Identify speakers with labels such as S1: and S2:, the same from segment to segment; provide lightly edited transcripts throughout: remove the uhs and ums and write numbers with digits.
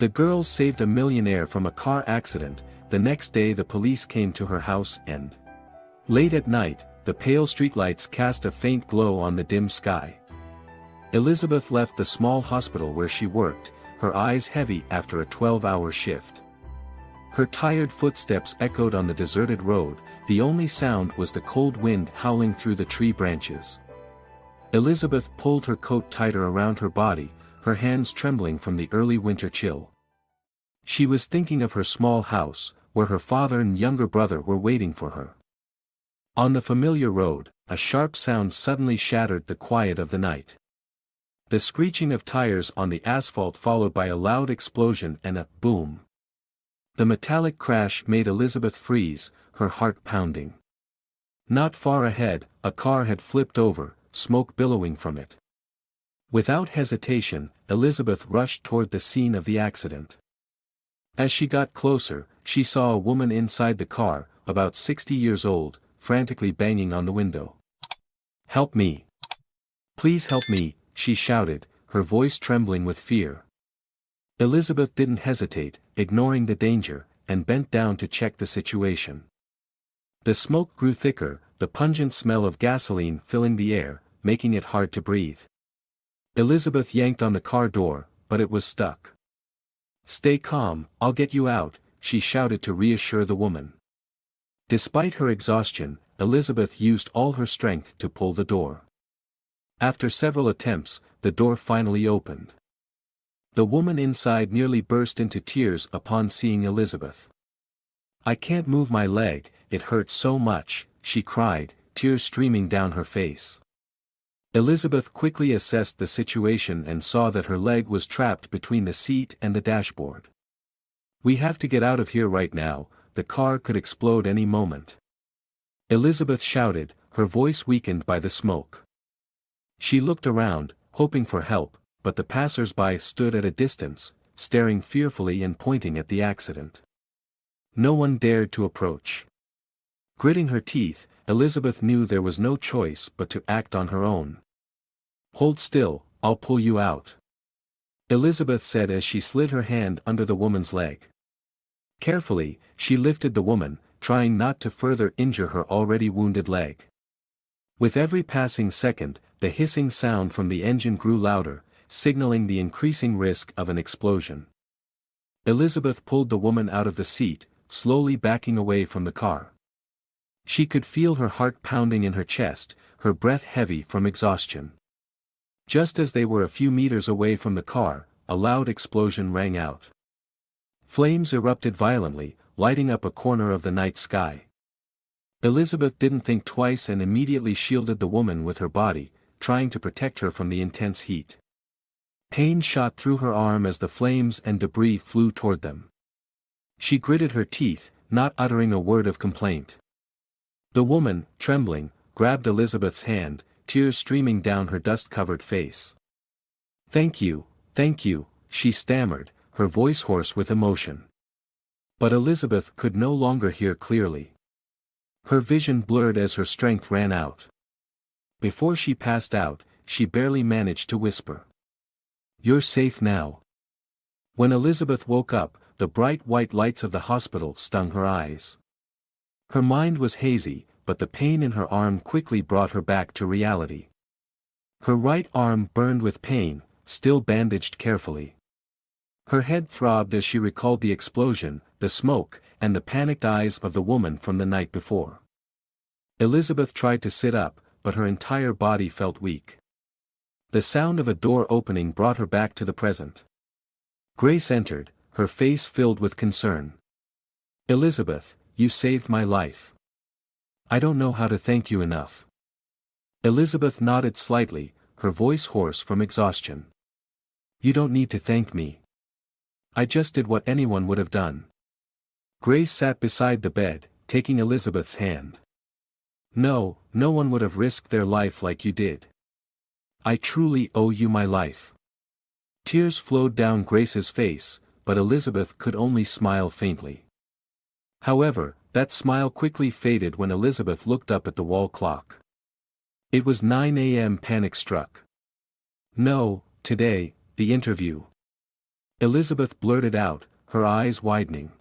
S1: The girl saved a millionaire from a car accident. The next day the police came to her house and, late at night, the pale streetlights cast a faint glow on the dim sky. Elizabeth left the small hospital where she worked, her eyes heavy after a 12-hour shift. Her tired footsteps echoed on the deserted road, the only sound was the cold wind howling through the tree branches. Elizabeth pulled her coat tighter around her body, her hands trembling from the early winter chill. She was thinking of her small house, where her father and younger brother were waiting for her. On the familiar road, a sharp sound suddenly shattered the quiet of the night. The screeching of tires on the asphalt followed by a loud explosion and a boom. The metallic crash made Elizabeth freeze, her heart pounding. Not far ahead, a car had flipped over, smoke billowing from it. Without hesitation, Elizabeth rushed toward the scene of the accident. As she got closer, she saw a woman inside the car, about 60 years old, frantically banging on the window. "Help me! Please help me!" she shouted, her voice trembling with fear. Elizabeth didn't hesitate, ignoring the danger, and bent down to check the situation. The smoke grew thicker, the pungent smell of gasoline filling the air, making it hard to breathe. Elizabeth yanked on the car door, but it was stuck. "Stay calm, I'll get you out," she shouted to reassure the woman. Despite her exhaustion, Elizabeth used all her strength to pull the door. After several attempts, the door finally opened. The woman inside nearly burst into tears upon seeing Elizabeth. "I can't move my leg, it hurts so much," she cried, tears streaming down her face. Elizabeth quickly assessed the situation and saw that her leg was trapped between the seat and the dashboard. "We have to get out of here right now, the car could explode any moment," Elizabeth shouted, her voice weakened by the smoke. She looked around, hoping for help, but the passers-by stood at a distance, staring fearfully and pointing at the accident. No one dared to approach. Gritting her teeth, Elizabeth knew there was no choice but to act on her own. "Hold still, I'll pull you out," Elizabeth said as she slid her hand under the woman's leg. Carefully, she lifted the woman, trying not to further injure her already wounded leg. With every passing second, the hissing sound from the engine grew louder, signaling the increasing risk of an explosion. Elizabeth pulled the woman out of the seat, slowly backing away from the car. She could feel her heart pounding in her chest, her breath heavy from exhaustion. Just as they were a few meters away from the car, a loud explosion rang out. Flames erupted violently, lighting up a corner of the night sky. Elizabeth didn't think twice and immediately shielded the woman with her body, trying to protect her from the intense heat. Pain shot through her arm as the flames and debris flew toward them. She gritted her teeth, not uttering a word of complaint. The woman, trembling, grabbed Elizabeth's hand, tears streaming down her dust-covered face. Thank you," she stammered, her voice hoarse with emotion. But Elizabeth could no longer hear clearly. Her vision blurred as her strength ran out. Before she passed out, she barely managed to whisper, "You're safe now." When Elizabeth woke up, the bright white lights of the hospital stung her eyes. Her mind was hazy, but the pain in her arm quickly brought her back to reality. Her right arm burned with pain, still bandaged carefully. Her head throbbed as she recalled the explosion, the smoke, and the panicked eyes of the woman from the night before. Elizabeth tried to sit up, but her entire body felt weak. The sound of a door opening brought her back to the present. Grace entered, her face filled with concern. "Elizabeth, you saved my life. I don't know how to thank you enough." Elizabeth nodded slightly, her voice hoarse from exhaustion. "You don't need to thank me. I just did what anyone would have done." Grace sat beside the bed, taking Elizabeth's hand. "No one would have risked their life like you did. I truly owe you my life." Tears flowed down Grace's face, but Elizabeth could only smile faintly. However, that smile quickly faded when Elizabeth looked up at the wall clock. It was 9 a.m. Panic struck. "No, today, the interview." Elizabeth blurted out, her eyes widening.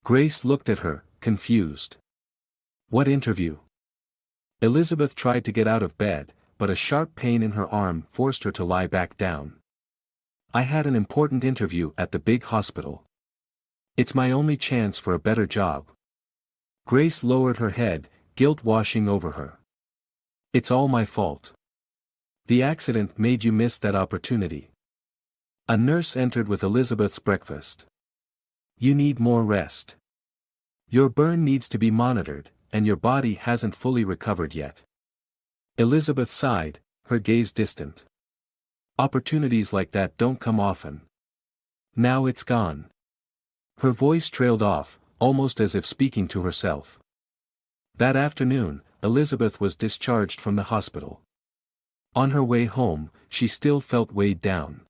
S1: Grace looked at her, confused. What interview? Elizabeth tried to get out of bed, but a sharp pain in her arm forced her to lie back down. I had an important interview at the big hospital. It's my only chance for a better job. Grace lowered her head, guilt washing over her. It's all my fault. The accident made you miss that opportunity. A nurse entered with Elizabeth's breakfast. You need more rest. Your burn needs to be monitored, and your body hasn't fully recovered yet. Elizabeth sighed, her gaze distant. Opportunities like that don't come often. Now it's gone. Her voice trailed off, almost as if speaking to herself. That afternoon, Elizabeth was discharged from the hospital. On her way home, she still felt weighed down.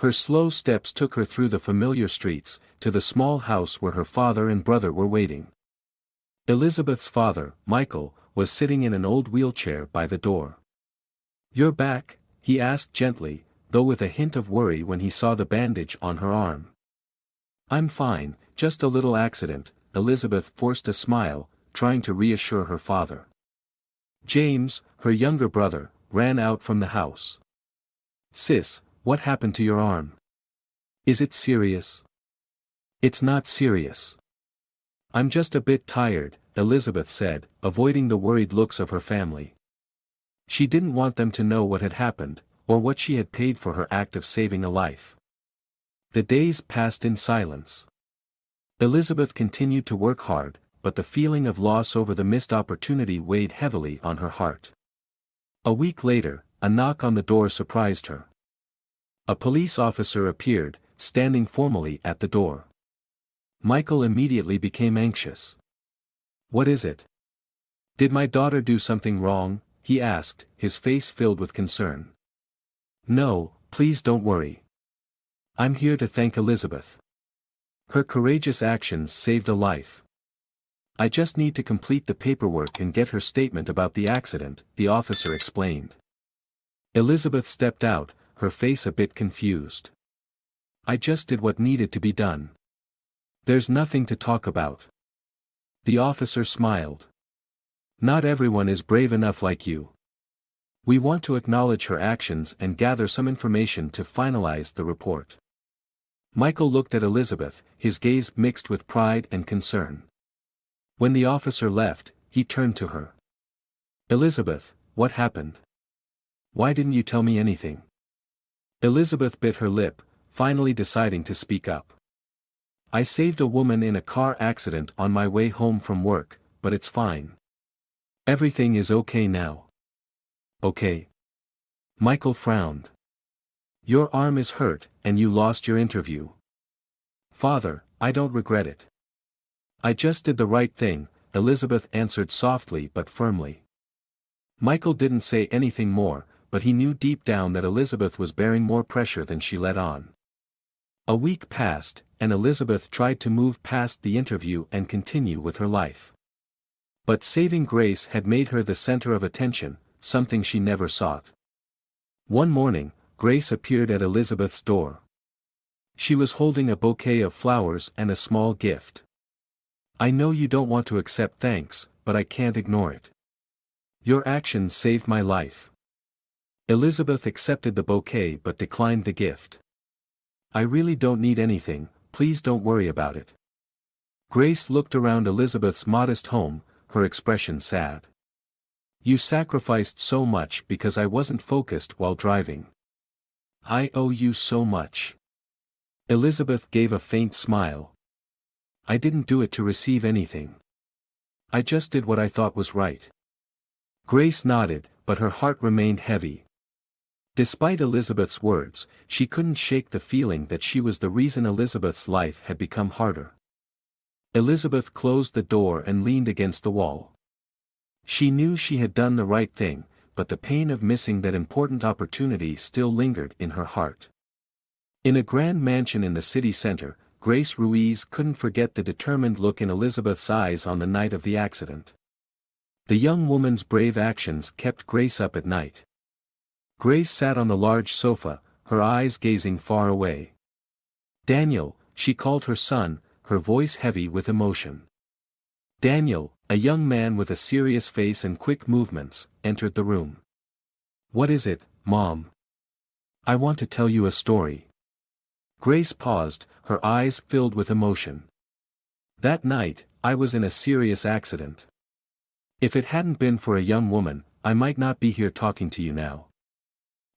S1: Her slow steps took her through the familiar streets, to the small house where her father and brother were waiting. Elizabeth's father, Michael, was sitting in an old wheelchair by the door. You're back? He asked gently, though with a hint of worry when he saw the bandage on her arm. I'm fine, just a little accident, Elizabeth forced a smile, trying to reassure her father. James, her younger brother, ran out from the house. Sis, what happened to your arm? Is it serious? It's not serious. I'm just a bit tired, Elizabeth said, avoiding the worried looks of her family. She didn't want them to know what had happened, or what she had paid for her act of saving a life. The days passed in silence. Elizabeth continued to work hard, but the feeling of loss over the missed opportunity weighed heavily on her heart. A week later, a knock on the door surprised her. A police officer appeared, standing formally at the door. Michael immediately became anxious. What is it? Did my daughter do something wrong? He asked, his face filled with concern. No, please don't worry. I'm here to thank Elizabeth. Her courageous actions saved a life. I just need to complete the paperwork and get her statement about the accident, the officer explained. Elizabeth stepped out, her face a bit confused. I just did what needed to be done. There's nothing to talk about. The officer smiled. Not everyone is brave enough like you. We want to acknowledge her actions and gather some information to finalize the report. Michael looked at Elizabeth, his gaze mixed with pride and concern. When the officer left, he turned to her. Elizabeth, what happened? Why didn't you tell me anything? Elizabeth bit her lip, finally deciding to speak up. I saved a woman in a car accident on my way home from work, but it's fine. Everything is okay now. Okay. Michael frowned. Your arm is hurt, and you lost your interview. Father, I don't regret it. I just did the right thing, Elizabeth answered softly but firmly. Michael didn't say anything more, but he knew deep down that Elizabeth was bearing more pressure than she let on. A week passed, and Elizabeth tried to move past the interview and continue with her life. But saving Grace had made her the center of attention, something she never sought. One morning, Grace appeared at Elizabeth's door. She was holding a bouquet of flowers and a small gift. I know you don't want to accept thanks, but I can't ignore it. Your actions saved my life. Elizabeth accepted the bouquet but declined the gift. I really don't need anything, please don't worry about it. Grace looked around Elizabeth's modest home, her expression sad. You sacrificed so much because I wasn't focused while driving. I owe you so much. Elizabeth gave a faint smile. I didn't do it to receive anything. I just did what I thought was right. Grace nodded, but her heart remained heavy. Despite Elizabeth's words, she couldn't shake the feeling that she was the reason Elizabeth's life had become harder. Elizabeth closed the door and leaned against the wall. She knew she had done the right thing, but the pain of missing that important opportunity still lingered in her heart. In a grand mansion in the city center, Grace Ruiz couldn't forget the determined look in Elizabeth's eyes on the night of the accident. The young woman's brave actions kept Grace up at night. Grace sat on the large sofa, her eyes gazing far away. Daniel, she called her son, her voice heavy with emotion. Daniel, a young man with a serious face and quick movements, entered the room. "What is it, Mom?" "I want to tell you a story." Grace paused, her eyes filled with emotion. "That night, I was in a serious accident. If it hadn't been for a young woman, I might not be here talking to you now."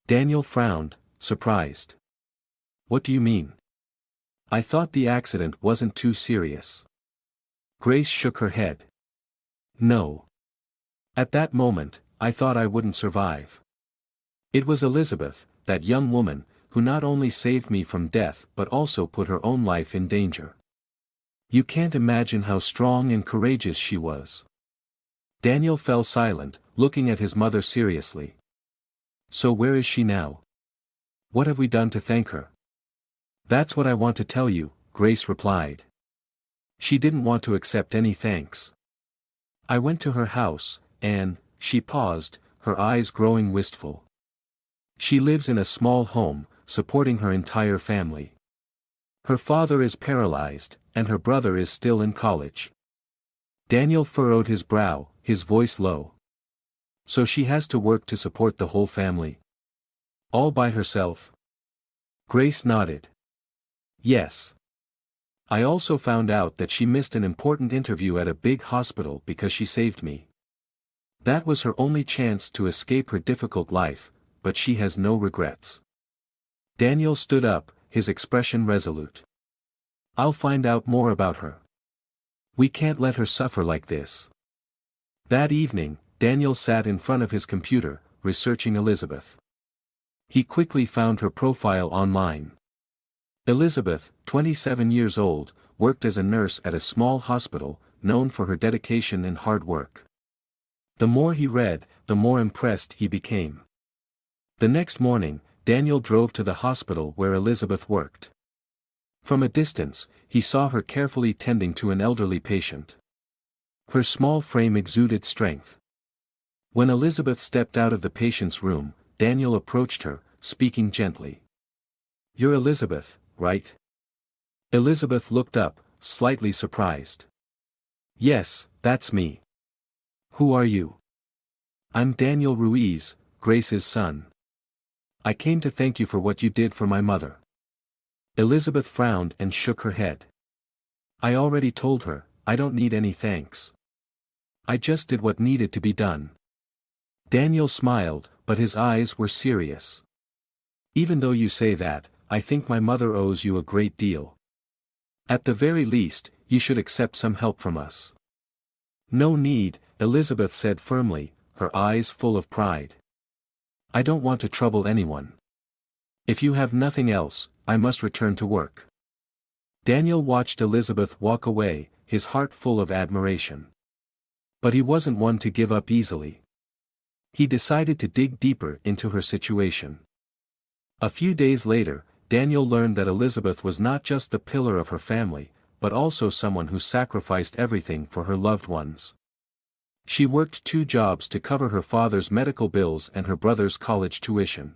S1: Daniel frowned, surprised. "What do you mean?" "I thought the accident wasn't too serious." Grace shook her head. "No. At that moment, I thought I wouldn't survive. It was Elizabeth, that young woman, who not only saved me from death but also put her own life in danger. You can't imagine how strong and courageous she was." Daniel fell silent, looking at his mother seriously. "So where is she now? What have we done to thank her?" "That's what I want to tell you," Grace replied. "She didn't want to accept any thanks. I went to her house, and," she paused, her eyes growing wistful. "She lives in a small home, supporting her entire family. Her father is paralyzed, and her brother is still in college." Daniel furrowed his brow, his voice low. "So she has to work to support the whole family? All by herself?" Grace nodded. "Yes. I also found out that she missed an important interview at a big hospital because she saved me. That was her only chance to escape her difficult life, but she has no regrets." Daniel stood up, his expression resolute. "I'll find out more about her. We can't let her suffer like this." That evening, Daniel sat in front of his computer, researching Elizabeth. He quickly found her profile online. Elizabeth, 27 years old, worked as a nurse at a small hospital, known for her dedication and hard work. The more he read, the more impressed he became. The next morning, Daniel drove to the hospital where Elizabeth worked. From a distance, he saw her carefully tending to an elderly patient. Her small frame exuded strength. When Elizabeth stepped out of the patient's room, Daniel approached her, speaking gently. "You're Elizabeth, right?" Elizabeth looked up, slightly surprised. "Yes, that's me. Who are you?" "I'm Daniel Ruiz, Grace's son. I came to thank you for what you did for my mother." Elizabeth frowned and shook her head. "I already told her, I don't need any thanks. I just did what needed to be done." Daniel smiled, but his eyes were serious. "Even though you say that, I think my mother owes you a great deal. At the very least, you should accept some help from us." "No need," Elizabeth said firmly, her eyes full of pride. "I don't want to trouble anyone. If you have nothing else, I must return to work." Daniel watched Elizabeth walk away, his heart full of admiration. But he wasn't one to give up easily. He decided to dig deeper into her situation. A few days later, Daniel learned that Elizabeth was not just the pillar of her family, but also someone who sacrificed everything for her loved ones. She worked 2 jobs to cover her father's medical bills and her brother's college tuition.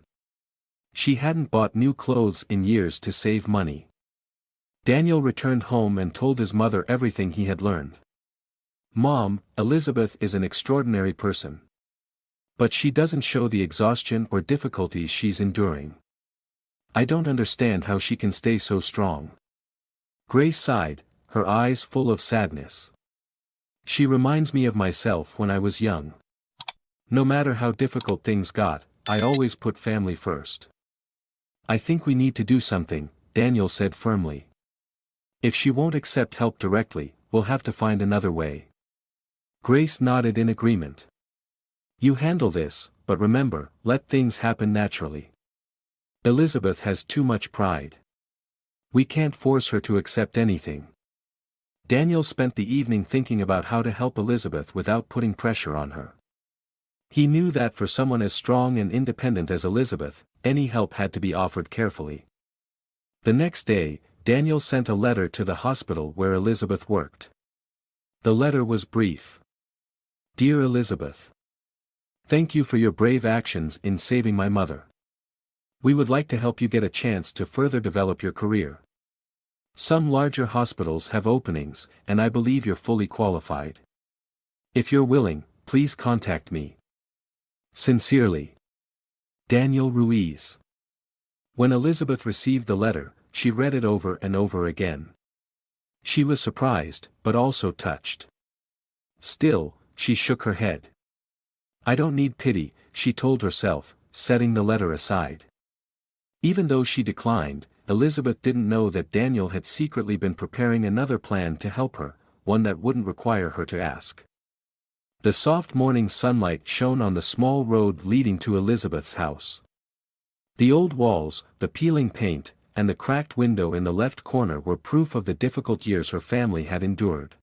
S1: She hadn't bought new clothes in years to save money. Daniel returned home and told his mother everything he had learned. "Mom, Elizabeth is an extraordinary person. But she doesn't show the exhaustion or difficulties she's enduring. I don't understand how she can stay so strong." Grace sighed, her eyes full of sadness. "She reminds me of myself when I was young. No matter how difficult things got, I always put family first." "I think we need to do something," Daniel said firmly. "If she won't accept help directly, we'll have to find another way." Grace nodded in agreement. "You handle this, but remember, let things happen naturally. Elizabeth has too much pride. We can't force her to accept anything." Daniel spent the evening thinking about how to help Elizabeth without putting pressure on her. He knew that for someone as strong and independent as Elizabeth, any help had to be offered carefully. The next day, Daniel sent a letter to the hospital where Elizabeth worked. The letter was brief. "Dear Elizabeth, thank you for your brave actions in saving my mother. We would like to help you get a chance to further develop your career. Some larger hospitals have openings, and I believe you're fully qualified. If you're willing, please contact me. Sincerely. Daniel Ruiz. When Elizabeth received the letter, she read it over and over again. She was surprised, but also touched. Still, she shook her head. I don't need pity, she told herself, setting the letter aside. Even though she declined, Elizabeth didn't know that Daniel had secretly been preparing another plan to help her, one that wouldn't require her to ask. The soft morning sunlight shone on the small road leading to Elizabeth's house. The old walls, the peeling paint, and the cracked window in the left corner were proof of the difficult years her family had endured.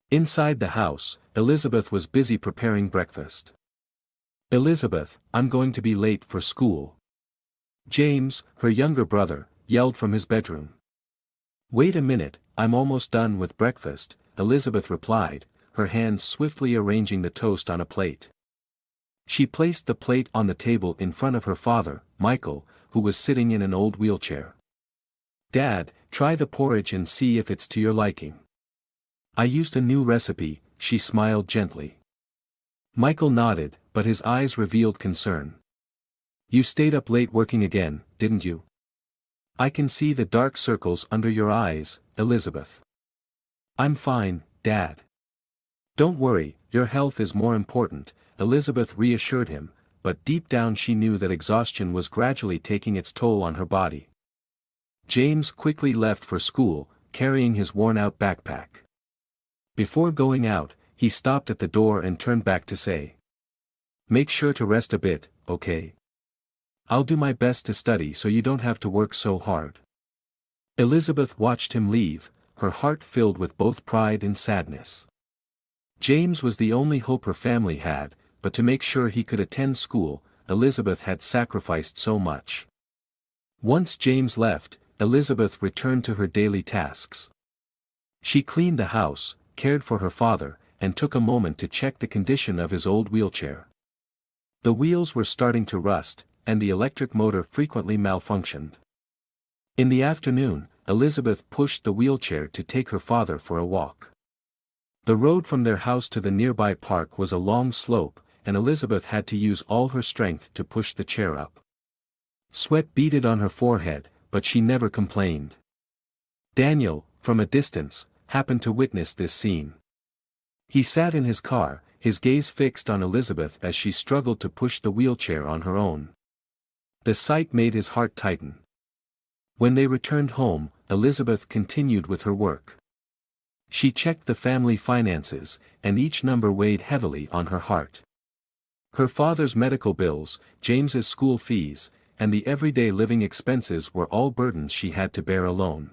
S1: Inside the house, Elizabeth was busy preparing breakfast. Elizabeth, I'm going to be late for school. James, her younger brother, yelled from his bedroom. Wait a minute, I'm almost done with breakfast, Elizabeth replied, her hands swiftly arranging the toast on a plate. She placed the plate on the table in front of her father, Michael, who was sitting in an old wheelchair. Dad, try the porridge and see if it's to your liking. I used a new recipe, she smiled gently. Michael nodded, but his eyes revealed concern. You stayed up late working again, didn't you? I can see the dark circles under your eyes, Elizabeth. I'm fine, Dad. Don't worry, your health is more important, Elizabeth reassured him, but deep down she knew that exhaustion was gradually taking its toll on her body. James quickly left for school, carrying his worn-out backpack. Before going out, he stopped at the door and turned back to say, make sure to rest a bit, okay? I'll do my best to study so you don't have to work so hard. Elizabeth watched him leave, her heart filled with both pride and sadness. James was the only hope her family had, but to make sure he could attend school, Elizabeth had sacrificed so much. Once James left, Elizabeth returned to her daily tasks. She cleaned the house, cared for her father, and took a moment to check the condition of his old wheelchair. The wheels were starting to rust, and the electric motor frequently malfunctioned. In the afternoon, Elizabeth pushed the wheelchair to take her father for a walk. The road from their house to the nearby park was a long slope, and Elizabeth had to use all her strength to push the chair up. Sweat beaded on her forehead, but she never complained. Daniel, from a distance, happened to witness this scene. He sat in his car, his gaze fixed on Elizabeth as she struggled to push the wheelchair on her own. The sight made his heart tighten. When they returned home, Elizabeth continued with her work. She checked the family finances, and each number weighed heavily on her heart. Her father's medical bills, James's school fees, and the everyday living expenses were all burdens she had to bear alone.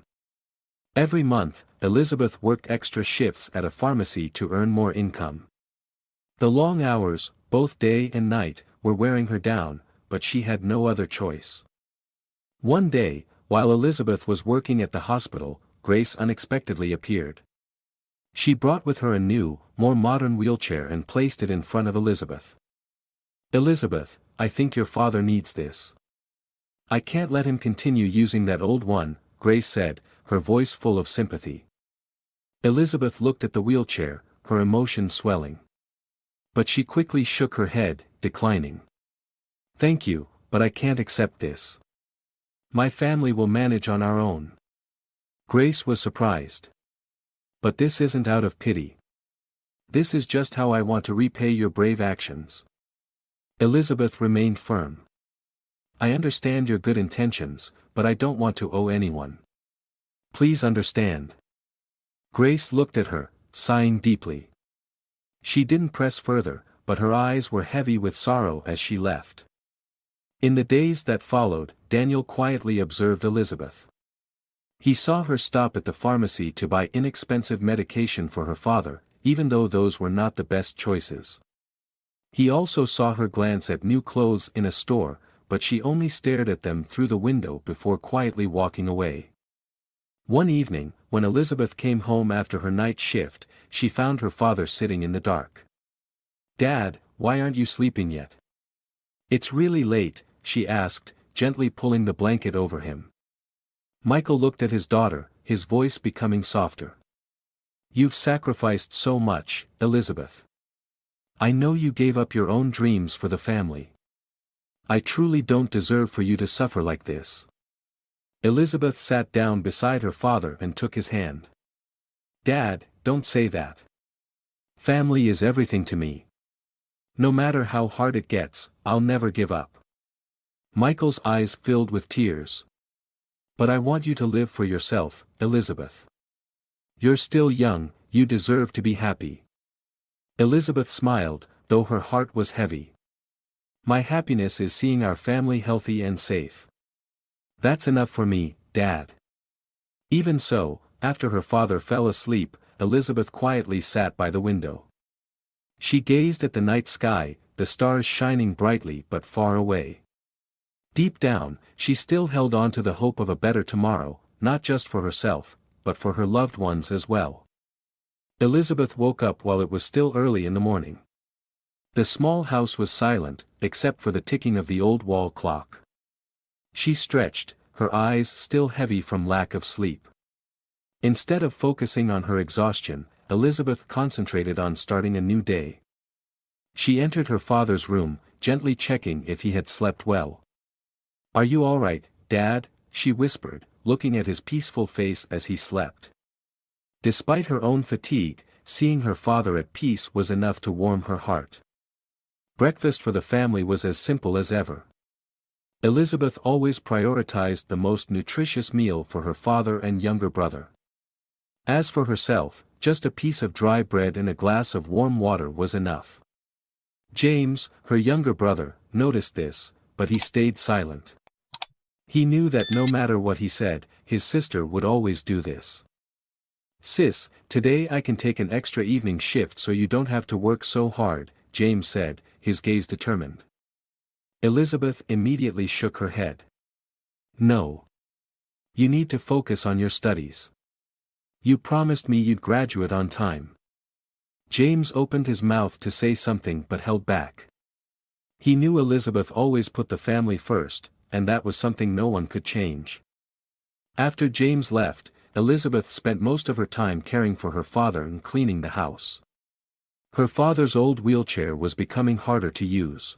S1: Every month, Elizabeth worked extra shifts at a pharmacy to earn more income. The long hours, both day and night, were wearing her down, but she had no other choice. One day, while Elizabeth was working at the hospital, Grace unexpectedly appeared. She brought with her a new, more modern wheelchair and placed it in front of Elizabeth. Elizabeth, I think your father needs this. I can't let him continue using that old one, Grace said, her voice full of sympathy. Elizabeth looked at the wheelchair, her emotion swelling. But she quickly shook her head, declining. Thank you, but I can't accept this. My family will manage on our own. Grace was surprised. But this isn't out of pity. This is just how I want to repay your brave actions. Elizabeth remained firm. I understand your good intentions, but I don't want to owe anyone. Please understand. Grace looked at her, sighing deeply. She didn't press further, but her eyes were heavy with sorrow as she left. In the days that followed, Daniel quietly observed Elizabeth. He saw her stop at the pharmacy to buy inexpensive medication for her father, even though those were not the best choices. He also saw her glance at new clothes in a store, but she only stared at them through the window before quietly walking away. One evening, when Elizabeth came home after her night shift, she found her father sitting in the dark. Dad, why aren't you sleeping yet? It's really late, she asked, gently pulling the blanket over him. Michael looked at his daughter, his voice becoming softer. "You've sacrificed so much, Elizabeth. I know you gave up your own dreams for the family. I truly don't deserve for you to suffer like this." Elizabeth sat down beside her father and took his hand. "Dad, don't say that. Family is everything to me. No matter how hard it gets, I'll never give up." Michael's eyes filled with tears. "But I want you to live for yourself, Elizabeth. You're still young, you deserve to be happy." Elizabeth smiled, though her heart was heavy. "My happiness is seeing our family healthy and safe. That's enough for me, Dad." Even so, after her father fell asleep, Elizabeth quietly sat by the window. She gazed at the night sky, the stars shining brightly but far away. Deep down, she still held on to the hope of a better tomorrow, not just for herself, but for her loved ones as well. Elizabeth woke up while it was still early in the morning. The small house was silent, except for the ticking of the old wall clock. She stretched, her eyes still heavy from lack of sleep. Instead of focusing on her exhaustion, Elizabeth concentrated on starting a new day. She entered her father's room, gently checking if he had slept well. "Are you all right, Dad?" she whispered, looking at his peaceful face as he slept. Despite her own fatigue, seeing her father at peace was enough to warm her heart. Breakfast for the family was as simple as ever. Elizabeth always prioritized the most nutritious meal for her father and younger brother. As for herself, just a piece of dry bread and a glass of warm water was enough. James, her younger brother, noticed this, but he stayed silent. He knew that no matter what he said, his sister would always do this. "Sis, today I can take an extra evening shift so you don't have to work so hard," James said, his gaze determined. Elizabeth immediately shook her head. "No. You need to focus on your studies. You promised me you'd graduate on time." James opened his mouth to say something but held back. He knew Elizabeth always put the family first, and that was something no one could change. After James left, Elizabeth spent most of her time caring for her father and cleaning the house. Her father's old wheelchair was becoming harder to use.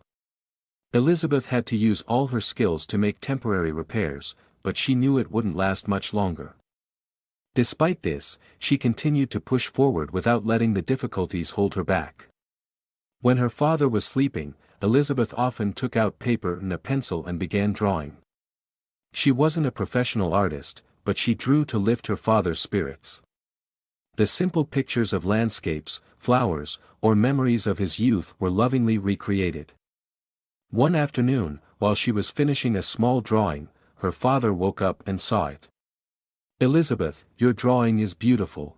S1: Elizabeth had to use all her skills to make temporary repairs, but she knew it wouldn't last much longer. Despite this, she continued to push forward without letting the difficulties hold her back. When her father was sleeping, Elizabeth often took out paper and a pencil and began drawing. She wasn't a professional artist, but she drew to lift her father's spirits. The simple pictures of landscapes, flowers, or memories of his youth were lovingly recreated. One afternoon, while she was finishing a small drawing, her father woke up and saw it. "Elizabeth, your drawing is beautiful.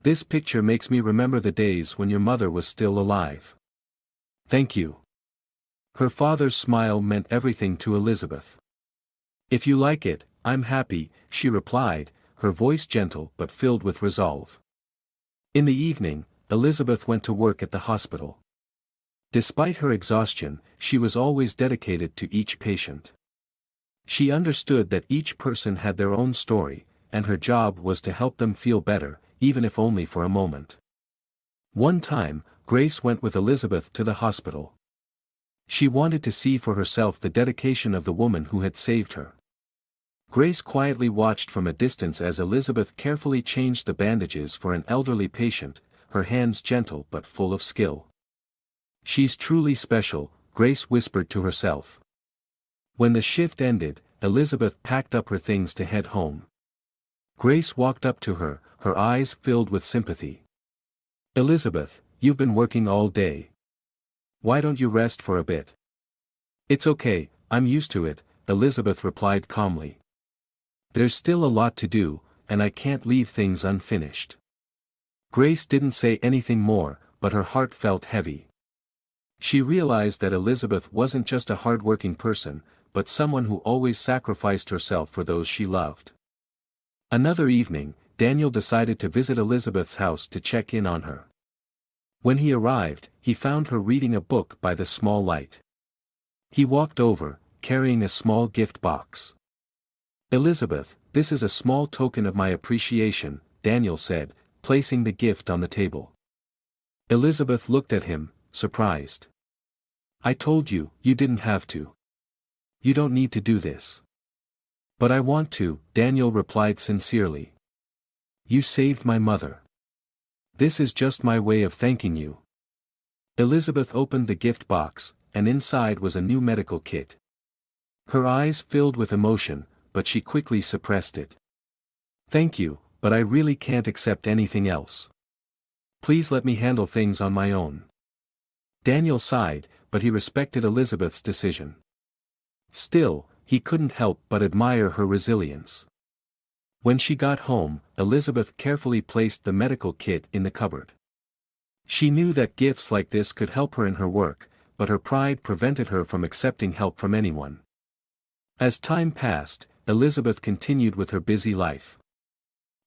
S1: This picture makes me remember the days when your mother was still alive." "Thank you." Her father's smile meant everything to Elizabeth. "If you like it, I'm happy," she replied, her voice gentle but filled with resolve. In the evening, Elizabeth went to work at the hospital. Despite her exhaustion, she was always dedicated to each patient. She understood that each person had their own story, and her job was to help them feel better, even if only for a moment. One time, Grace went with Elizabeth to the hospital. She wanted to see for herself the dedication of the woman who had saved her. Grace quietly watched from a distance as Elizabeth carefully changed the bandages for an elderly patient, her hands gentle but full of skill. "She's truly special," Grace whispered to herself. When the shift ended, Elizabeth packed up her things to head home. Grace walked up to her, her eyes filled with sympathy. "Elizabeth, you've been working all day. Why don't you rest for a bit?" "It's okay, I'm used to it," Elizabeth replied calmly. "There's still a lot to do, and I can't leave things unfinished." Grace didn't say anything more, but her heart felt heavy. She realized that Elizabeth wasn't just a hard-working person, but someone who always sacrificed herself for those she loved. Another evening, Daniel decided to visit Elizabeth's house to check in on her. When he arrived, he found her reading a book by the small light. He walked over, carrying a small gift box. "Elizabeth, this is a small token of my appreciation," Daniel said, placing the gift on the table. Elizabeth looked at him, surprised. "I told you, you didn't have to. You don't need to do this." "But I want to," Daniel replied sincerely. "You saved my mother. This is just my way of thanking you." Elizabeth opened the gift box, and inside was a new medical kit. Her eyes filled with emotion, but she quickly suppressed it. "Thank you, but I really can't accept anything else. Please let me handle things on my own." Daniel sighed, but he respected Elizabeth's decision. Still, he couldn't help but admire her resilience. When she got home, Elizabeth carefully placed the medical kit in the cupboard. She knew that gifts like this could help her in her work, but her pride prevented her from accepting help from anyone. As time passed, Elizabeth continued with her busy life.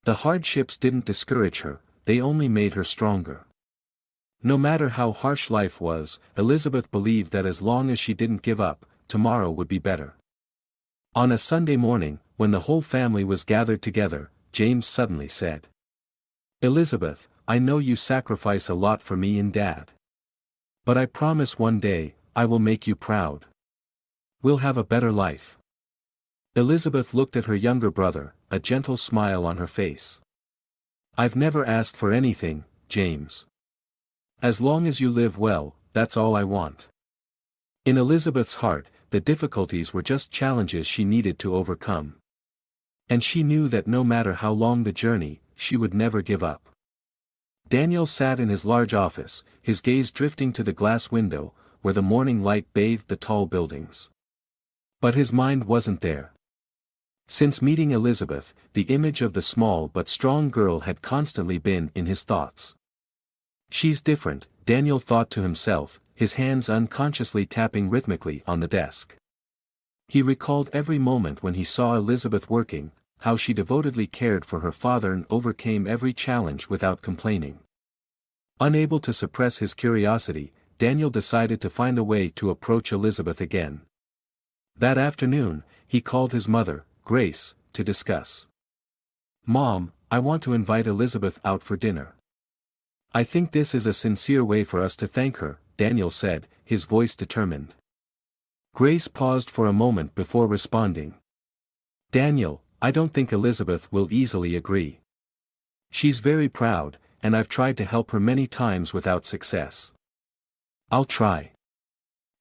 S1: The hardships didn't discourage her, they only made her stronger. No matter how harsh life was, Elizabeth believed that as long as she didn't give up, tomorrow would be better. On a Sunday morning, when the whole family was gathered together, James suddenly said, "Elizabeth, I know you sacrifice a lot for me and Dad. But I promise one day, I will make you proud. We'll have a better life." Elizabeth looked at her younger brother, a gentle smile on her face. "I've never asked for anything, James. As long as you live well, that's all I want." In Elizabeth's heart, the difficulties were just challenges she needed to overcome. And she knew that no matter how long the journey, she would never give up. Daniel sat in his large office, his gaze drifting to the glass window, where the morning light bathed the tall buildings. But his mind wasn't there. Since meeting Elizabeth, the image of the small but strong girl had constantly been in his thoughts. "She's different," Daniel thought to himself, his hands unconsciously tapping rhythmically on the desk. He recalled every moment when he saw Elizabeth working, how she devotedly cared for her father and overcame every challenge without complaining. Unable to suppress his curiosity, Daniel decided to find a way to approach Elizabeth again. That afternoon, he called his mother, Grace, to discuss. "Mom, I want to invite Elizabeth out for dinner. I think this is a sincere way for us to thank her," Daniel said, his voice determined. Grace paused for a moment before responding. "Daniel, I don't think Elizabeth will easily agree. She's very proud, and I've tried to help her many times without success. I'll try.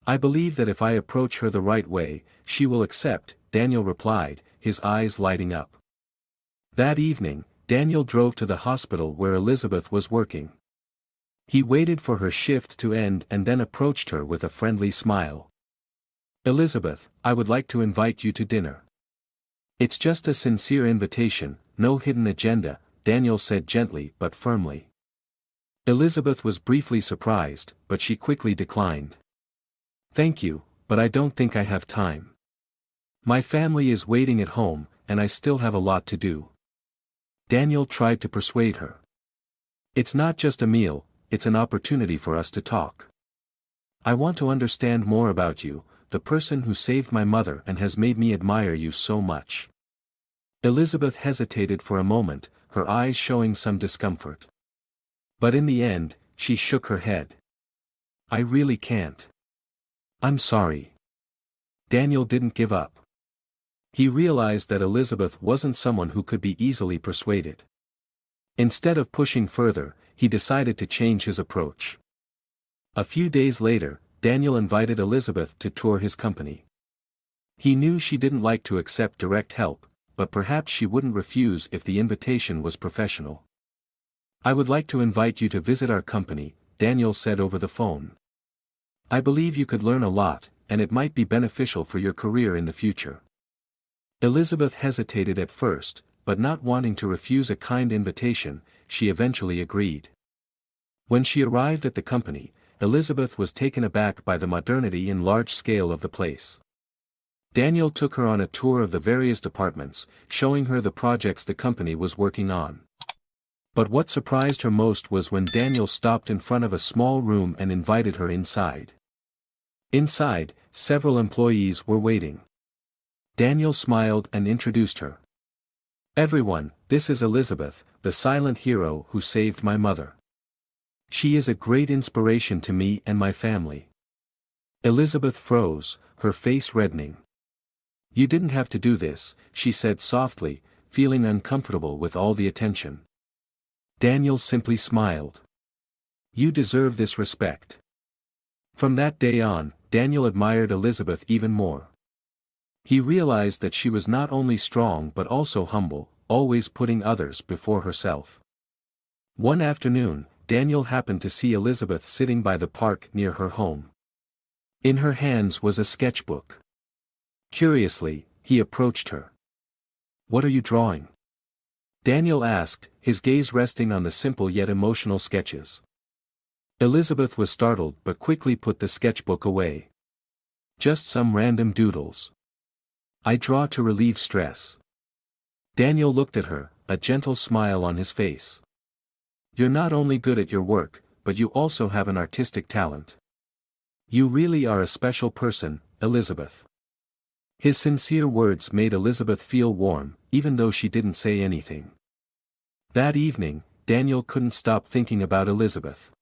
S1: I believe that if I approach her the right way, she will accept," Daniel replied, his eyes lighting up. That evening, Daniel drove to the hospital where Elizabeth was working. He waited for her shift to end and then approached her with a friendly smile. "Elizabeth, I would like to invite you to dinner. It's just a sincere invitation, no hidden agenda," Daniel said gently but firmly. Elizabeth was briefly surprised, but she quickly declined. "Thank you, but I don't think I have time. My family is waiting at home, and I still have a lot to do." Daniel tried to persuade her. "It's not just a meal, it's an opportunity for us to talk. I want to understand more about you, the person who saved my mother and has made me admire you so much." Elizabeth hesitated for a moment, her eyes showing some discomfort. But in the end, she shook her head. "I really can't. I'm sorry." Daniel didn't give up. He realized that Elizabeth wasn't someone who could be easily persuaded. Instead of pushing further, he decided to change his approach. A few days later, Daniel invited Elizabeth to tour his company. He knew she didn't like to accept direct help, but perhaps she wouldn't refuse if the invitation was professional. "I would like to invite you to visit our company," Daniel said over the phone. "I believe you could learn a lot, and it might be beneficial for your career in the future." Elizabeth hesitated at first, but not wanting to refuse a kind invitation, she eventually agreed. When she arrived at the company, Elizabeth was taken aback by the modernity and large scale of the place. Daniel took her on a tour of the various departments, showing her the projects the company was working on. But what surprised her most was when Daniel stopped in front of a small room and invited her inside. Inside, several employees were waiting. Daniel smiled and introduced her. Everyone, this is Elizabeth, the silent hero who saved my mother. She is a great inspiration to me and my family." Elizabeth froze, her face reddening. "You didn't have to do this," she said softly, feeling uncomfortable with all the attention. Daniel simply smiled. "You deserve this respect." From that day on, Daniel admired Elizabeth even more. He realized that she was not only strong but also humble, always putting others before herself. One afternoon, Daniel happened to see Elizabeth sitting by the park near her home. In her hands was a sketchbook. Curiously, he approached her. "What are you drawing?" Daniel asked, his gaze resting on the simple yet emotional sketches. Elizabeth was startled but quickly put the sketchbook away. "Just some random doodles. I draw to relieve stress." Daniel looked at her, a gentle smile on his face. "You're not only good at your work, but you also have an artistic talent. You really are a special person, Elizabeth." His sincere words made Elizabeth feel warm, even though she didn't say anything. That evening, Daniel couldn't stop thinking about Elizabeth.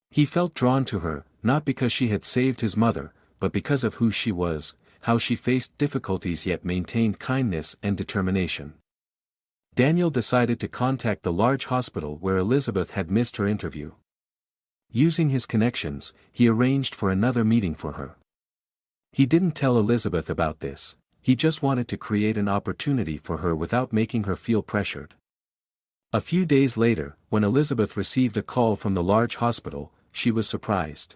S1: He felt drawn to her, not because she had saved his mother, but because of who she was, how she faced difficulties yet maintained kindness and determination. Daniel decided to contact the large hospital where Elizabeth had missed her interview. Using his connections, he arranged for another meeting for her. He didn't tell Elizabeth about this, he just wanted to create an opportunity for her without making her feel pressured. A few days later, when Elizabeth received a call from the large hospital, she was surprised.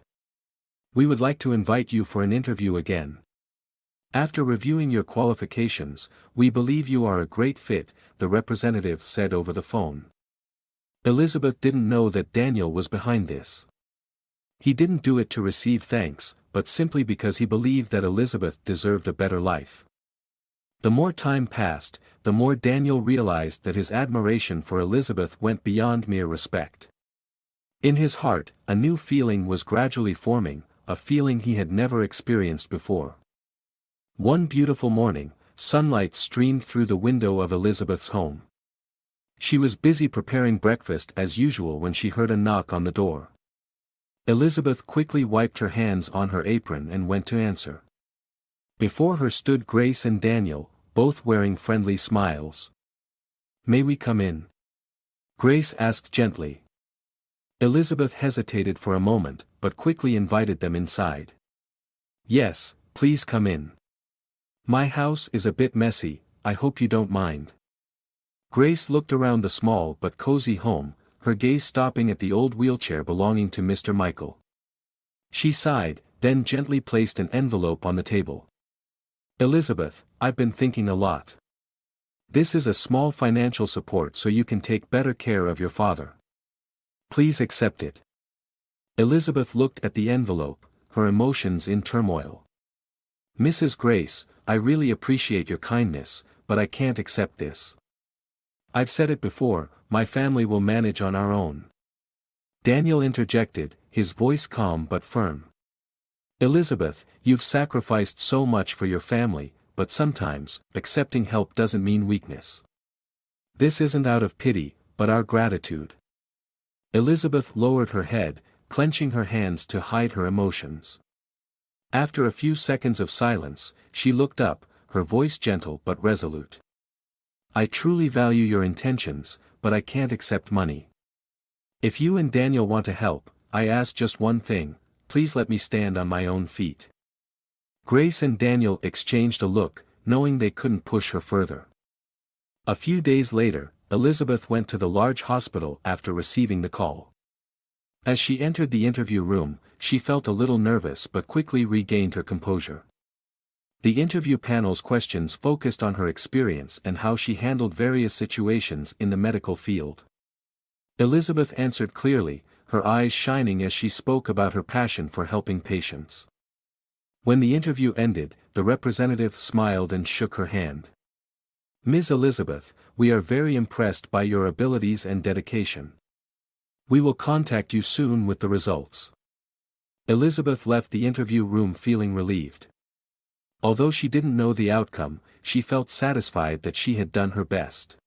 S1: "We would like to invite you for an interview again. After reviewing your qualifications, we believe you are a great fit," the representative said over the phone. Elizabeth didn't know that Daniel was behind this. He didn't do it to receive thanks, but simply because he believed that Elizabeth deserved a better life. The more time passed, the more Daniel realized that his admiration for Elizabeth went beyond mere respect. In his heart, a new feeling was gradually forming, a feeling he had never experienced before. One beautiful morning, sunlight streamed through the window of Elizabeth's home. She was busy preparing breakfast as usual when she heard a knock on the door. Elizabeth quickly wiped her hands on her apron and went to answer. Before her stood Grace and Daniel, both wearing friendly smiles. "May we come in?" Grace asked gently. Elizabeth hesitated for a moment, but quickly invited them inside. "Yes, please come in. My house is a bit messy, I hope you don't mind." Grace looked around the small but cozy home, her gaze stopping at the old wheelchair belonging to Mr. Michael. She sighed, then gently placed an envelope on the table. "Elizabeth, I've been thinking a lot. This is a small financial support so you can take better care of your father. Please accept it." Elizabeth looked at the envelope, her emotions in turmoil. "Mrs. Grace, I really appreciate your kindness, but I can't accept this. I've said it before, my family will manage on our own." Daniel interjected, his voice calm but firm. "Elizabeth, you've sacrificed so much for your family, but sometimes, accepting help doesn't mean weakness. This isn't out of pity, but our gratitude." Elizabeth lowered her head, clenching her hands to hide her emotions. After a few seconds of silence, she looked up, her voice gentle but resolute. "I truly value your intentions, but I can't accept money. If you and Daniel want to help, I ask just one thing, please let me stand on my own feet." Grace and Daniel exchanged a look, knowing they couldn't push her further. A few days later, Elizabeth went to the large hospital after receiving the call. As she entered the interview room, she felt a little nervous but quickly regained her composure. The interview panel's questions focused on her experience and how she handled various situations in the medical field. Elizabeth answered clearly, her eyes shining as she spoke about her passion for helping patients. When the interview ended, the representative smiled and shook her hand. "Ms. Elizabeth, we are very impressed by your abilities and dedication. We will contact you soon with the results." Elizabeth left the interview room feeling relieved. Although she didn't know the outcome, she felt satisfied that she had done her best.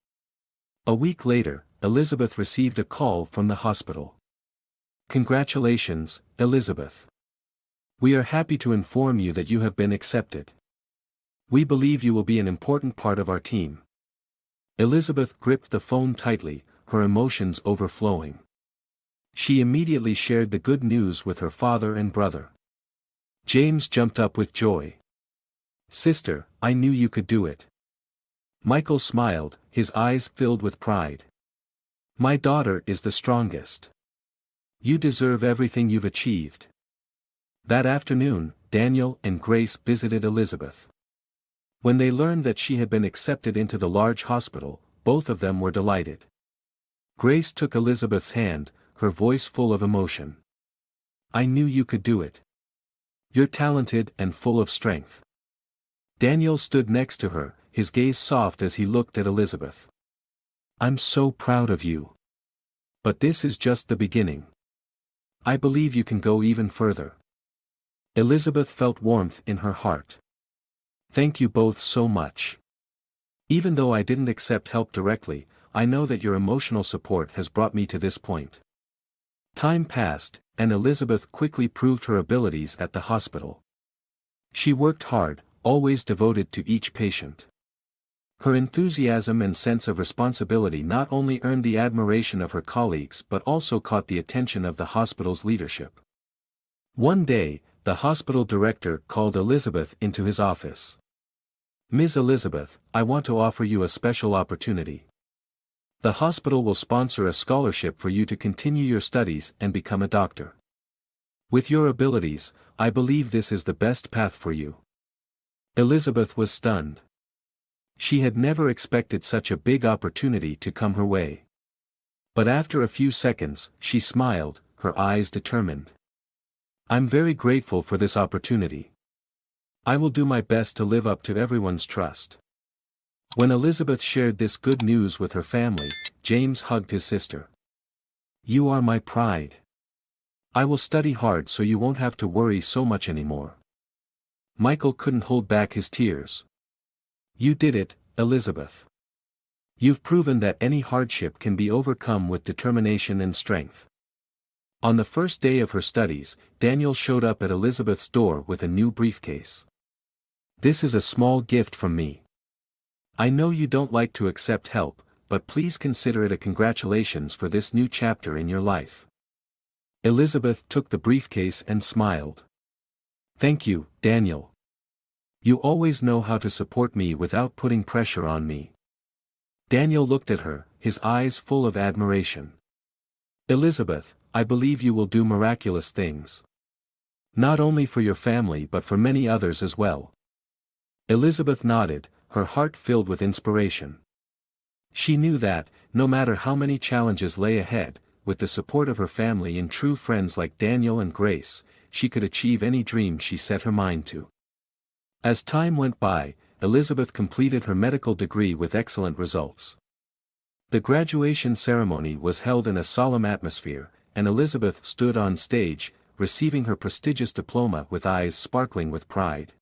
S1: A week later, Elizabeth received a call from the hospital. "Congratulations, Elizabeth. We are happy to inform you that you have been accepted. We believe you will be an important part of our team." Elizabeth gripped the phone tightly, her emotions overflowing. She immediately shared the good news with her father and brother. James jumped up with joy. "Sister, I knew you could do it." Michael smiled, his eyes filled with pride. "My daughter is the strongest. You deserve everything you've achieved." That afternoon, Daniel and Grace visited Elizabeth. When they learned that she had been accepted into the large hospital, both of them were delighted. Grace took Elizabeth's hand, her voice full of emotion. "I knew you could do it. You're talented and full of strength." Daniel stood next to her, his gaze soft as he looked at Elizabeth. "I'm so proud of you. But this is just the beginning. I believe you can go even further." Elizabeth felt warmth in her heart. "Thank you both so much. Even though I didn't accept help directly, I know that your emotional support has brought me to this point." Time passed, and Elizabeth quickly proved her abilities at the hospital. She worked hard, always devoted to each patient. Her enthusiasm and sense of responsibility not only earned the admiration of her colleagues but also caught the attention of the hospital's leadership. One day, the hospital director called Elizabeth into his office. "Ms. Elizabeth, I want to offer you a special opportunity. The hospital will sponsor a scholarship for you to continue your studies and become a doctor. With your abilities, I believe this is the best path for you." Elizabeth was stunned. She had never expected such a big opportunity to come her way. But after a few seconds, she smiled, her eyes determined. "I'm very grateful for this opportunity. I will do my best to live up to everyone's trust." When Elizabeth shared this good news with her family, James hugged his sister. "You are my pride. I will study hard so you won't have to worry so much anymore." Michael couldn't hold back his tears. "You did it, Elizabeth. You've proven that any hardship can be overcome with determination and strength." On the first day of her studies, Daniel showed up at Elizabeth's door with a new briefcase. "This is a small gift from me. I know you don't like to accept help, but please consider it a congratulations for this new chapter in your life." Elizabeth took the briefcase and smiled. "Thank you, Daniel. You always know how to support me without putting pressure on me." Daniel looked at her, his eyes full of admiration. "Elizabeth, I believe you will do miraculous things. Not only for your family but for many others as well." Elizabeth nodded, her heart filled with inspiration. She knew that, no matter how many challenges lay ahead, with the support of her family and true friends like Daniel and Grace, she could achieve any dream she set her mind to. As time went by, Elizabeth completed her medical degree with excellent results. The graduation ceremony was held in a solemn atmosphere, and Elizabeth stood on stage, receiving her prestigious diploma with eyes sparkling with pride.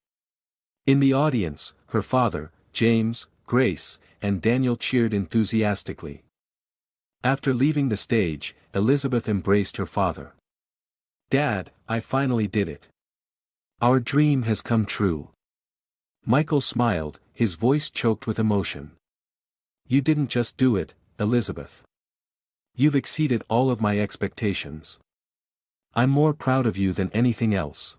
S1: In the audience, her father, James, Grace, and Daniel cheered enthusiastically. After leaving the stage, Elizabeth embraced her father. "Dad, I finally did it. Our dream has come true." Michael smiled, his voice choked with emotion. "You didn't just do it, Elizabeth. You've exceeded all of my expectations. I'm more proud of you than anything else."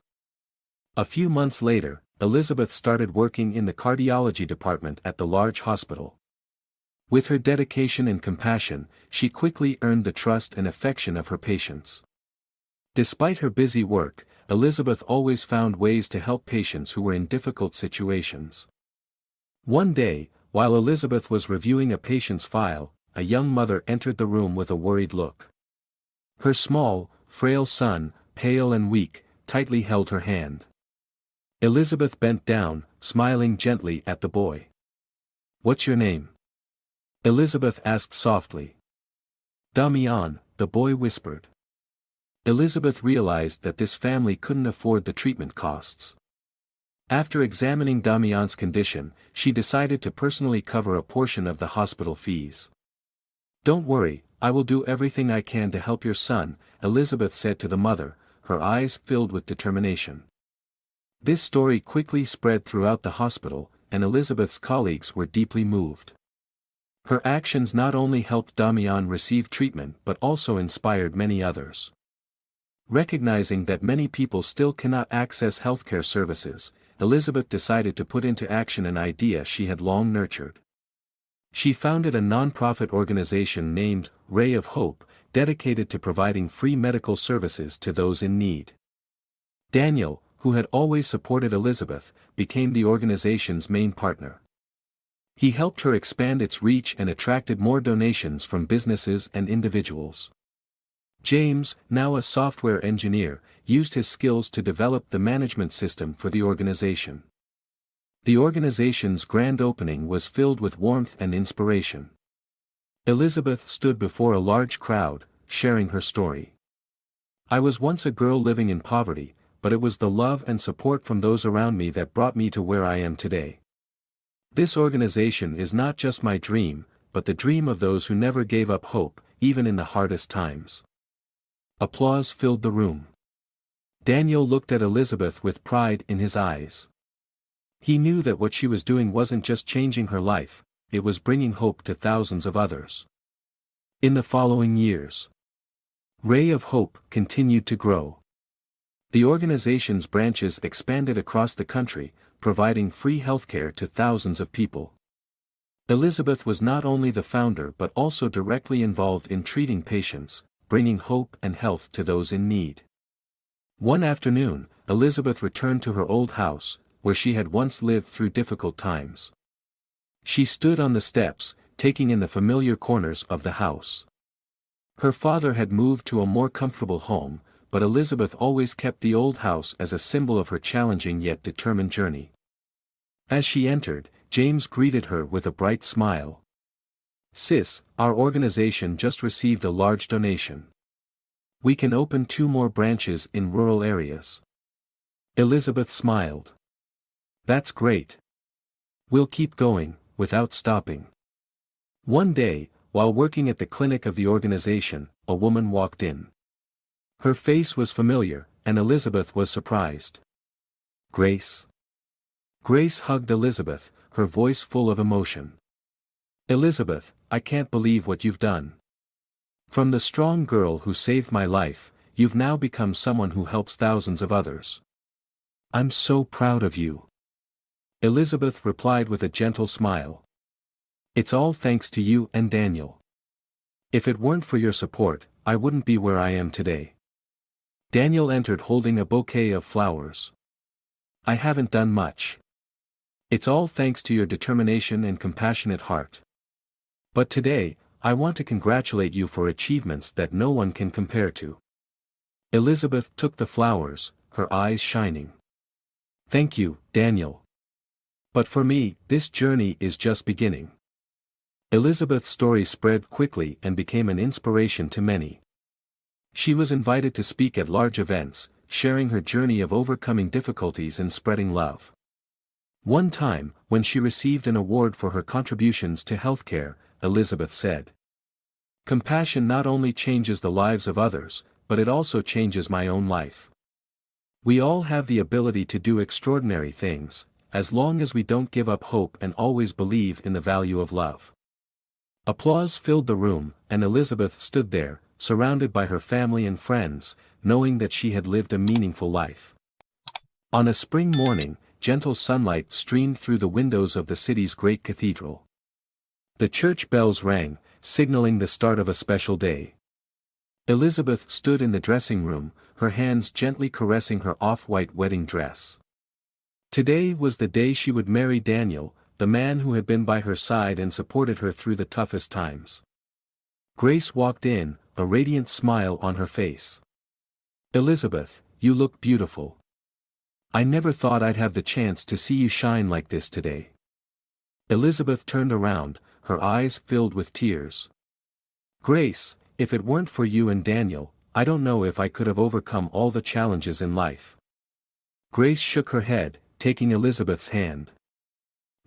S1: A few months later, Elizabeth started working in the cardiology department at the large hospital. With her dedication and compassion, she quickly earned the trust and affection of her patients. Despite her busy work, Elizabeth always found ways to help patients who were in difficult situations. One day, while Elizabeth was reviewing a patient's file, a young mother entered the room with a worried look. Her small, frail son, pale and weak, tightly held her hand. Elizabeth bent down, smiling gently at the boy. "What's your name?" Elizabeth asked softly. "Damian," the boy whispered. Elizabeth realized that this family couldn't afford the treatment costs. After examining Damian's condition, she decided to personally cover a portion of the hospital fees. "Don't worry, I will do everything I can to help your son," Elizabeth said to the mother, her eyes filled with determination. This story quickly spread throughout the hospital, and Elizabeth's colleagues were deeply moved. Her actions not only helped Damian receive treatment but also inspired many others. Recognizing that many people still cannot access healthcare services, Elizabeth decided to put into action an idea she had long nurtured. She founded a non-profit organization named Ray of Hope, dedicated to providing free medical services to those in need. Daniel, who had always supported Elizabeth, became the organization's main partner. He helped her expand its reach and attracted more donations from businesses and individuals. James, now a software engineer, used his skills to develop the management system for the organization. The organization's grand opening was filled with warmth and inspiration. Elizabeth stood before a large crowd, sharing her story. "I was once a girl living in poverty, but it was the love and support from those around me that brought me to where I am today. This organization is not just my dream, but the dream of those who never gave up hope, even in the hardest times." Applause filled the room. Daniel looked at Elizabeth with pride in his eyes. He knew that what she was doing wasn't just changing her life, it was bringing hope to thousands of others. In the following years, Ray of Hope continued to grow. The organization's branches expanded across the country, providing free healthcare to thousands of people. Elizabeth was not only the founder but also directly involved in treating patients, bringing hope and health to those in need. One afternoon, Elizabeth returned to her old house, where she had once lived through difficult times. She stood on the steps, taking in the familiar corners of the house. Her father had moved to a more comfortable home, but Elizabeth always kept the old house as a symbol of her challenging yet determined journey. As she entered, James greeted her with a bright smile. "Sis, our organization just received a large donation. We can open 2 more branches in rural areas." Elizabeth smiled. "That's great. We'll keep going, without stopping." One day, while working at the clinic of the organization, a woman walked in. Her face was familiar, and Elizabeth was surprised. "Grace." Grace hugged Elizabeth, her voice full of emotion. "Elizabeth, I can't believe what you've done. From the strong girl who saved my life, you've now become someone who helps thousands of others. I'm so proud of you." Elizabeth replied with a gentle smile. "It's all thanks to you and Daniel. If it weren't for your support, I wouldn't be where I am today." Daniel entered holding a bouquet of flowers. "I haven't done much. It's all thanks to your determination and compassionate heart. But today, I want to congratulate you for achievements that no one can compare to." Elizabeth took the flowers, her eyes shining. "Thank you, Daniel. But for me, this journey is just beginning." Elizabeth's story spread quickly and became an inspiration to many. She was invited to speak at large events, sharing her journey of overcoming difficulties and spreading love. One time, when she received an award for her contributions to healthcare, Elizabeth said, "Compassion not only changes the lives of others, but it also changes my own life." We all have the ability to do extraordinary things, as long as we don't give up hope and always believe in the value of love. Applause filled the room, and Elizabeth stood there, surrounded by her family and friends, knowing that she had lived a meaningful life. On a spring morning, gentle sunlight streamed through the windows of the city's great cathedral. The church bells rang, signaling the start of a special day. Elizabeth stood in the dressing room, her hands gently caressing her off-white wedding dress. Today was the day she would marry Daniel, the man who had been by her side and supported her through the toughest times. Grace walked in, a radiant smile on her face. "Elizabeth, you look beautiful. I never thought I'd have the chance to see you shine like this today." Elizabeth turned around, her eyes filled with tears. "Grace, if it weren't for you and Daniel, I don't know if I could have overcome all the challenges in life." Grace shook her head, taking Elizabeth's hand.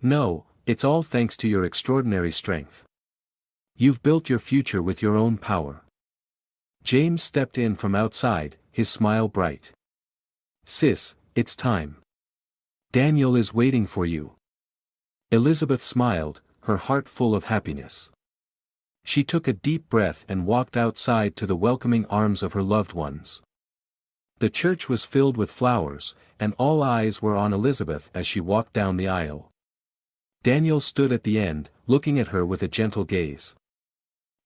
S1: "No, it's all thanks to your extraordinary strength. You've built your future with your own power." James stepped in from outside, his smile bright. "Sis, it's time. Daniel is waiting for you." Elizabeth smiled, her heart full of happiness. She took a deep breath and walked outside to the welcoming arms of her loved ones. The church was filled with flowers, and all eyes were on Elizabeth as she walked down the aisle. Daniel stood at the end, looking at her with a gentle gaze.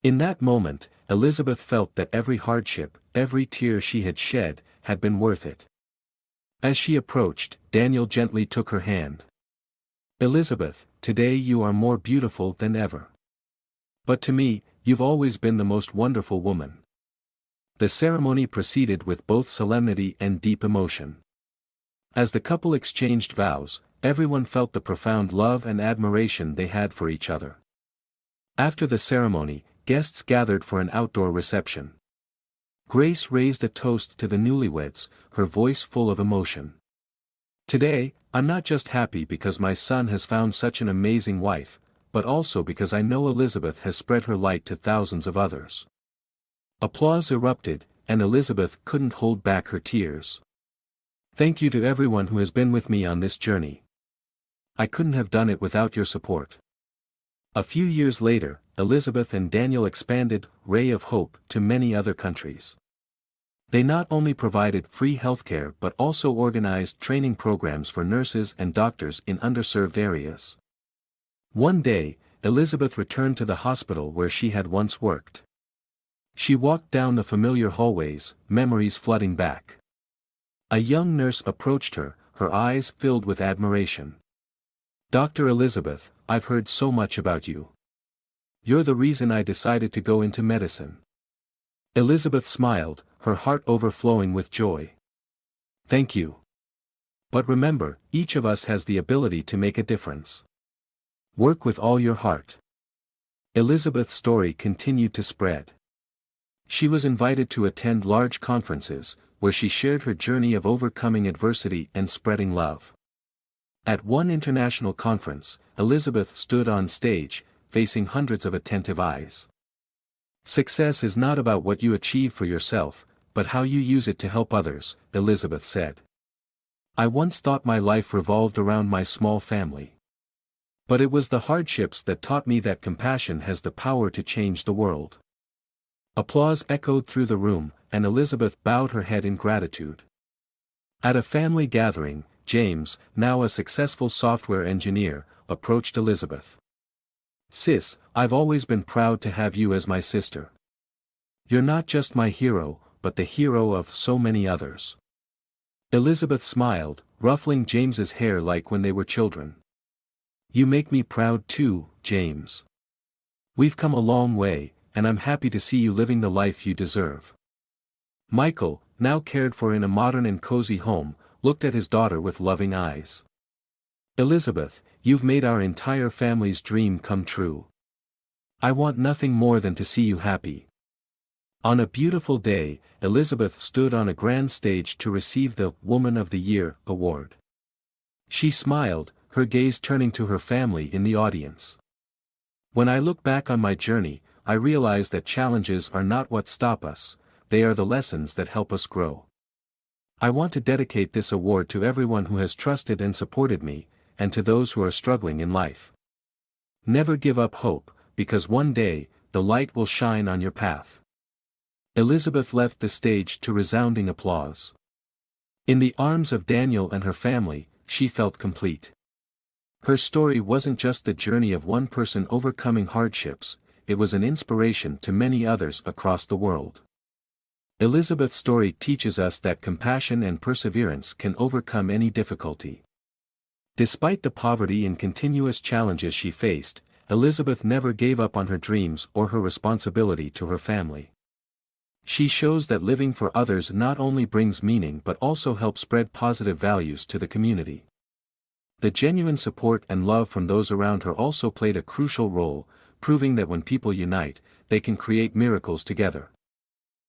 S1: In that moment, Elizabeth felt that every hardship, every tear she had shed, had been worth it. As she approached, Daniel gently took her hand. "Elizabeth, today you are more beautiful than ever. But to me, you've always been the most wonderful woman." The ceremony proceeded with both solemnity and deep emotion. As the couple exchanged vows, everyone felt the profound love and admiration they had for each other. After the ceremony, guests gathered for an outdoor reception. Grace raised a toast to the newlyweds, her voice full of emotion. "Today, I'm not just happy because my son has found such an amazing wife, but also because I know Elizabeth has spread her light to thousands of others." Applause erupted, and Elizabeth couldn't hold back her tears. "Thank you to everyone who has been with me on this journey. I couldn't have done it without your support." A few years later, Elizabeth and Daniel expanded Ray of Hope to many other countries. They not only provided free healthcare but also organized training programs for nurses and doctors in underserved areas. One day, Elizabeth returned to the hospital where she had once worked. She walked down the familiar hallways, memories flooding back. A young nurse approached her, her eyes filled with admiration. "Dr. Elizabeth, I've heard so much about you. You're the reason I decided to go into medicine." Elizabeth smiled, her heart overflowing with joy. "Thank you. But remember, each of us has the ability to make a difference. Work with all your heart." Elizabeth's story continued to spread. She was invited to attend large conferences, where she shared her journey of overcoming adversity and spreading love. At one international conference, Elizabeth stood on stage, facing hundreds of attentive eyes. "Success is not about what you achieve for yourself, but how you use it to help others," Elizabeth said. "I once thought my life revolved around my small family. But it was the hardships that taught me that compassion has the power to change the world." Applause echoed through the room, and Elizabeth bowed her head in gratitude. At a family gathering, James, now a successful software engineer, approached Elizabeth. "Sis, I've always been proud to have you as my sister. You're not just my hero, but the hero of so many others." Elizabeth smiled, ruffling James's hair like when they were children. "You make me proud too, James. We've come a long way, and I'm happy to see you living the life you deserve." Michael, now cared for in a modern and cozy home, looked at his daughter with loving eyes. "Elizabeth, you've made our entire family's dream come true. I want nothing more than to see you happy." On a beautiful day, Elizabeth stood on a grand stage to receive the Woman of the Year award. She smiled, her gaze turning to her family in the audience. "When I look back on my journey, I realize that challenges are not what stop us, they are the lessons that help us grow. I want to dedicate this award to everyone who has trusted and supported me, and to those who are struggling in life. Never give up hope, because one day, the light will shine on your path." Elizabeth left the stage to resounding applause. In the arms of Daniel and her family, she felt complete. Her story wasn't just the journey of one person overcoming hardships, it was an inspiration to many others across the world. Elizabeth's story teaches us that compassion and perseverance can overcome any difficulty. Despite the poverty and continuous challenges she faced, Elizabeth never gave up on her dreams or her responsibility to her family. She shows that living for others not only brings meaning but also helps spread positive values to the community. The genuine support and love from those around her also played a crucial role, proving that when people unite, they can create miracles together.